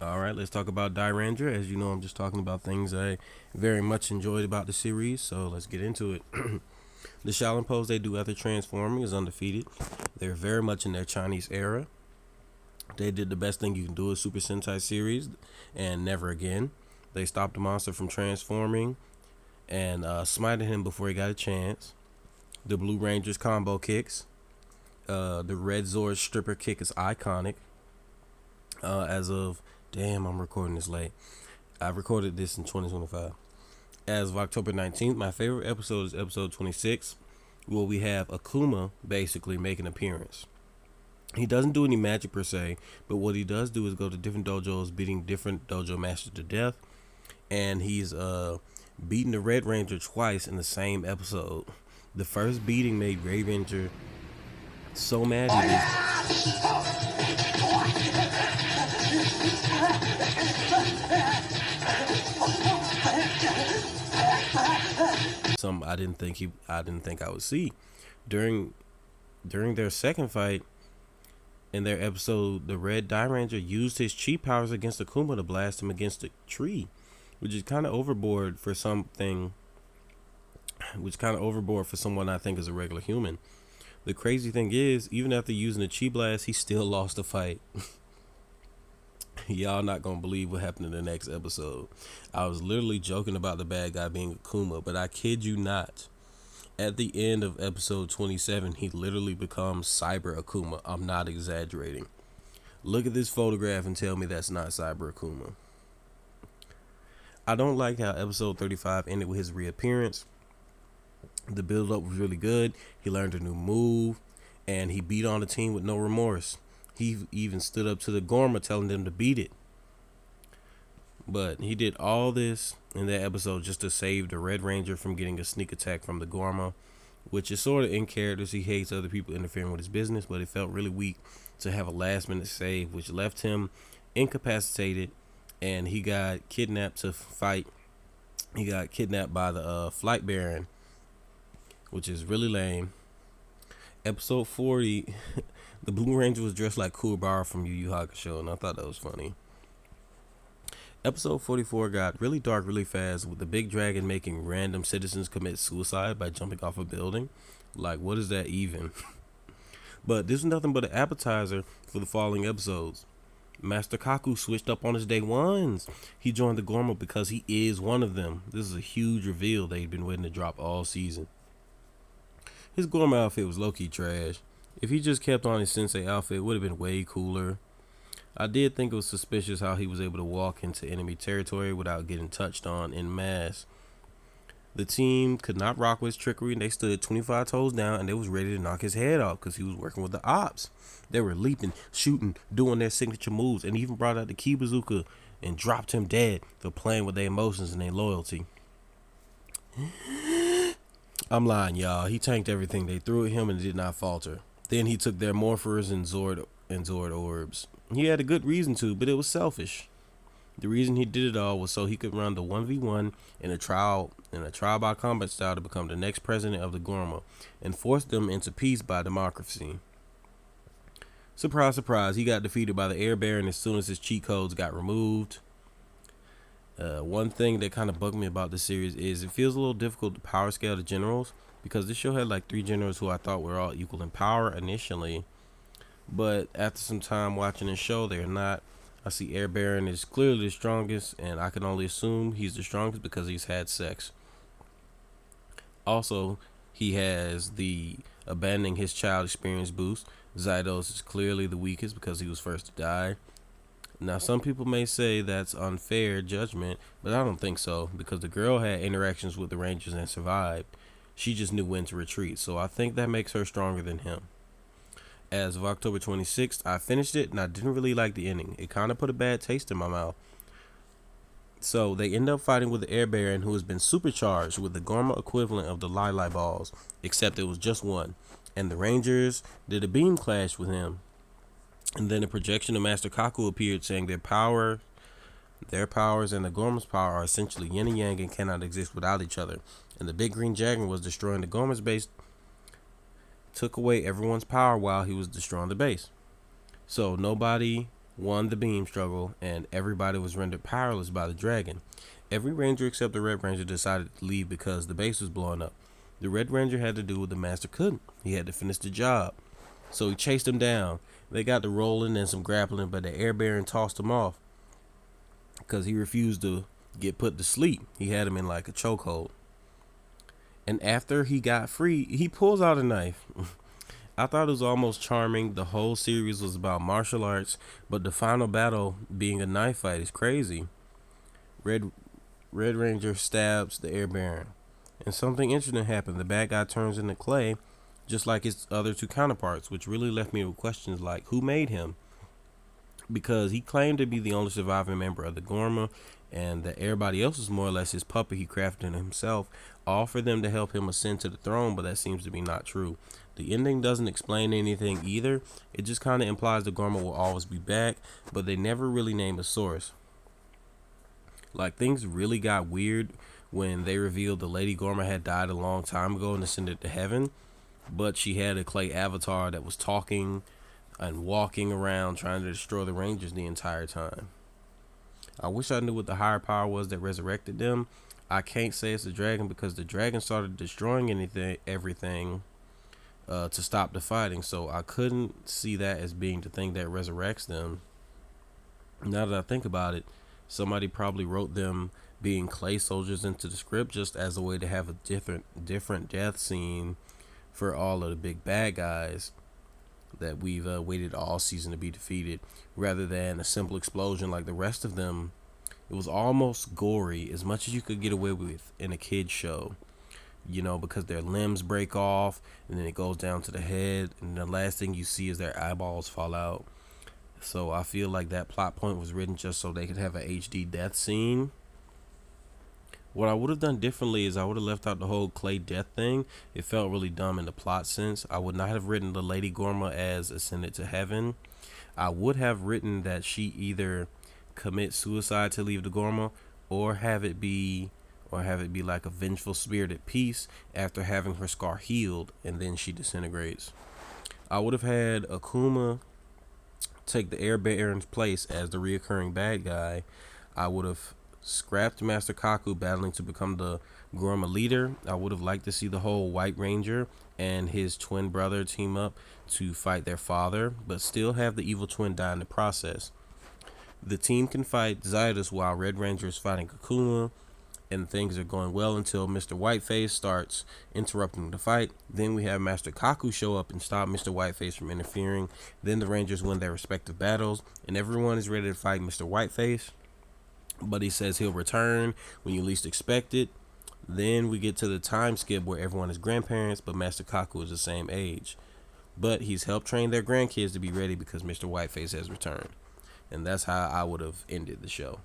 All right, let's talk about Dairanger. As you know, I'm just talking about things I very much enjoyed about the series, so let's get into it. The Shaolin pose they do after transforming is undefeated. They're very much in their Chinese era. They did the best thing you can do with Super Sentai series, and never again. They stopped the monster from transforming and smited him before he got a chance. The Blue Ranger's combo kicks. The Red Zord's stripper kick is iconic. As of, damn, I'm recording this late. I recorded this in 2025. As of October 19th, my favorite episode is episode 26, where we have Akuma basically make an appearance. He doesn't do any magic per se, but what he does do is go to different dojos, beating different dojo masters to death, and he's beating the Red Ranger twice in the same episode. The first beating made Red Ranger so mad he did some I didn't think I would see. During their second fight in their episode, the Red Dairanger used his chi powers against Akuma to blast him against a tree, which is kind of overboard for something. Which kind of overboard for someone I think is a regular human. The crazy thing is, even after using the chi blast, he still lost the fight. Y'all not gonna believe what happened in the next episode. I was literally joking about the bad guy being Akuma, but I kid you not. At the end of episode 27, he literally becomes Cyber Akuma. I'm not exaggerating. Look at this photograph and tell me that's not Cyber Akuma. I don't like how episode 35 ended with his reappearance. The build up was really good. He learned a new move, and he beat on the team with no remorse. He even stood up to the Gorma telling them to beat it. But he did all this in that episode just to save the Red Ranger from getting a sneak attack from the Gorma, which is sort of in character. He hates other people interfering with his business, but it felt really weak to have a last minute save, which left him incapacitated, and he got kidnapped to fight. He got kidnapped by the Flight Baron, which is really lame. Episode 40, the Blue Ranger was dressed like Kuwabara from Yu Yu Hakusho, and I thought that was funny. Episode 44 got really dark really fast, with the big dragon making random citizens commit suicide by jumping off a building. Like, what is that even? But this is nothing but an appetizer for the following episodes. Master Kaku switched up on his day ones. He joined the Gorma because he is one of them. This is a huge reveal they'd been waiting to drop all season. His Gorma outfit was low-key trash. If he just kept on his sensei outfit, it would have been way cooler. I did think it was suspicious how he was able to walk into enemy territory without getting touched on en masse. The team could not rock with his trickery, and they stood 25 toes down, and they was ready to knock his head off because he was working with the ops. They were leaping, shooting, doing their signature moves, and even brought out the Ki Bazooka and dropped him dead for playing with their emotions and their loyalty. I'm lying, y'all. He tanked everything they threw at him and did not falter. Then he took their morphers and Zord orbs. He had a good reason to, but it was selfish. The reason he did it all was so he could run the 1v1 in a trial by combat style to become the next president of the Gorma and force them into peace by democracy. Surprise, surprise, he got defeated by the Air Baron as soon as his cheat codes got removed. One thing that kind of bugged me about this series is it feels a little difficult to power scale the generals, because this show had like 3 generals who I thought were all equal in power initially, but after some time watching the show, they're not. I see Air Baron is clearly the strongest, and I can only assume he's the strongest because he's had sex. Also, he has the abandoning his child experience boost. Zydos is clearly the weakest because he was first to die. Now, some people may say that's unfair judgment, but I don't think so, because the girl had interactions with the Rangers and survived. She just knew when to retreat, so I think that makes her stronger than him. As of October 26th, I finished it, and I didn't really like the ending. It kind of put a bad taste in my mouth. So, they end up fighting with the Air Baron, who has been supercharged with the Gorma equivalent of the Lai balls, except it was just one. And the Rangers did a beam clash with him. And then a projection of Master Kaku appeared, saying their powers and the Gorma's power are essentially yin and yang and cannot exist without each other. And the big green dragon was destroying the Gorma's base, took away everyone's power while he was destroying the base. So nobody won the beam struggle, and everybody was rendered powerless by the dragon. Every ranger except the Red Ranger decided to leave because the base was blowing up. The Red Ranger had to do what the master couldn't. He had to finish the job. So he chased him down. They got to rolling and some grappling, but the Air Baron tossed him off because he refused to get put to sleep. He had him in like a chokehold. And after he got free, he pulls out a knife. I thought it was almost charming. The whole series was about martial arts, but the final battle being a knife fight is crazy. Red Ranger stabs the Air Baron, and something interesting happened. The bad guy turns into clay, just like his other two counterparts, which really left me with questions like, who made him? Because he claimed to be the only surviving member of the Gorma, and that everybody else was more or less his puppet he crafted himself, all for them to help him ascend to the throne, but that seems to be not true. The ending doesn't explain anything either. It just kind of implies the Gorma will always be back, but they never really name a source. Like, things really got weird when they revealed the Lady Gorma had died a long time ago and ascended to heaven, but she had a clay avatar that was talking and walking around trying to destroy the Rangers the entire time. I wish I knew what the higher power was that resurrected them. I can't say it's the dragon because the dragon started destroying everything to stop the fighting, so I couldn't see that as being the thing that resurrects them. Now that I think about it, somebody probably wrote them being clay soldiers into the script just as a way to have a different death scene for all of the big bad guys that we've waited all season to be defeated, rather than a simple explosion like the rest of them. It was almost gory, as much as you could get away with in a kid's show, because their limbs break off and then it goes down to the head, and the last thing you see is their eyeballs fall out. So I feel like that plot point was written just so they could have a HD death scene. What I would have done differently is I would have left out the whole clay death thing. It felt really dumb in the plot sense. I would not have written the Lady Gorma as ascended to heaven. I would have written that she either commit suicide to leave the Gorma, or have it be like a vengeful spirit at peace after having her scar healed and then she disintegrates. I would have had Akuma take the Air Baron's place as the reoccurring bad guy. I would have scrapped Master Kaku battling to become the Gorma leader. I would have liked to see the whole White Ranger and his twin brother team up to fight their father, but still have the evil twin die in the process. The team can fight Zydus while Red Ranger is fighting Kakuma, and things are going well until Mr. Whiteface starts interrupting the fight. Then we have Master Kaku show up and stop Mr. Whiteface from interfering. Then the Rangers win their respective battles, and everyone is ready to fight Mr. Whiteface, but he says he'll return when you least expect it. Then we get to the time skip where everyone is grandparents, but Master Kaku is the same age. But he's helped train their grandkids to be ready because Mr. Whiteface has returned. And that's how I would have ended the show.